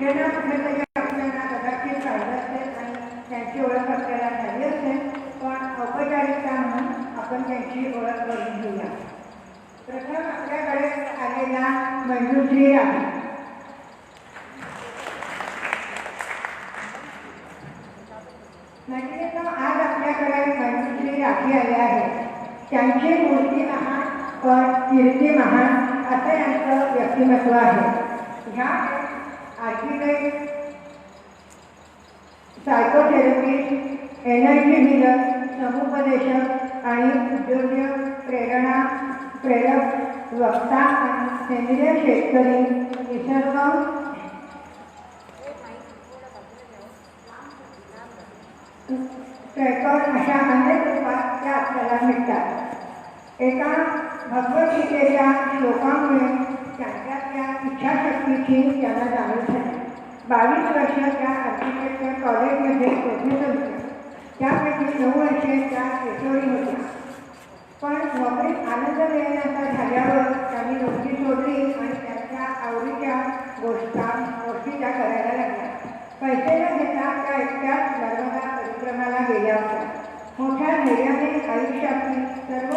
कुठे ना कुठेतरी आपल्याला कदाचित काढलं असेल आणि त्यांची ओळख आपल्याला झाली असेल, पण औपचारिकता म्हणून आपण त्यांची ओळख करून घेऊया. प्रथम आपल्याकडे आलेला मंजूश्री राखी. मैत्रिणींनो, आज आपल्याकडे मंजूश्री राखी आले आहे. त्यांची मूर्ती महान पण कीर्ती महान असं यांचं व्यक्तिमत्व आहे. ह्या आर्किटेक्ट, सायकोथेरपिस्ट, एनर्जी हिलर, समुपदेशक आणि उद्योजक, प्रेरक, वक्ता आणि सेंद्रिय शेतकरी, निसर्ग ट्रॅकर अशा अनेक रूपात त्या आपल्याला मिळतात. एका भगवद्गीतेच्या श्लोकामुळे त्यांच्या इच्छाशक्तीची त्यांना जाणीव झाली. 22 वर्ष त्या आर्किटेक्चर कॉलेजमध्ये प्रोफेसर होत्या. त्यापैकी 9 वर्षे त्या केशोरी होत्या. पण नोकरीत आनंद मिळण्याचा झाल्यावर त्यांनी नोकरी सोडली आणि त्यांच्या आवडीच्या गोष्टी त्या करायला लागल्या. पैसे न घेता त्या एकट्याच नर्मदा परिक्रमाला गेल्या होत्या. मोठ्या धैर्याने आयुष्यातील सर्व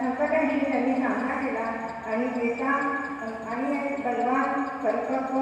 संकटांशी त्यांनी सामना केला आणि एक बलवान, परिपक्व,